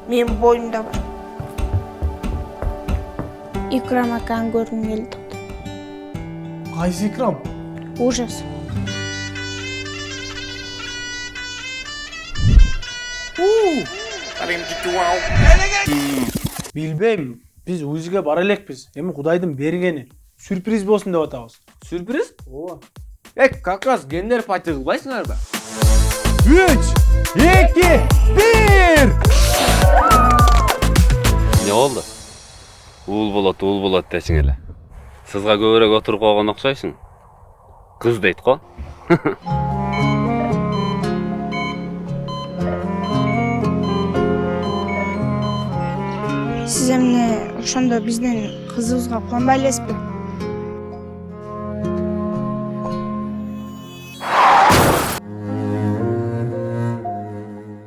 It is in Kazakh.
Менин боюмда бар. Икрам аканы көргүм келди. Кайсы Икрам? Ужас. Билбейм. Биз УЗИге бара элекпиз. Эми Кудайдын бергени. Сюрприз болсун деп атабыз. Сюрприз? Ооба. Как раз гендер пати кылбайсыңар да. 3, 2, 1. Не болду? Уул болот десиң эле. Сызга көбүрөөк отуруп койгон окшойсуң. Кыз дейт го. Сиз эмне ошондо биздин кызыбызга куанбай элесизби?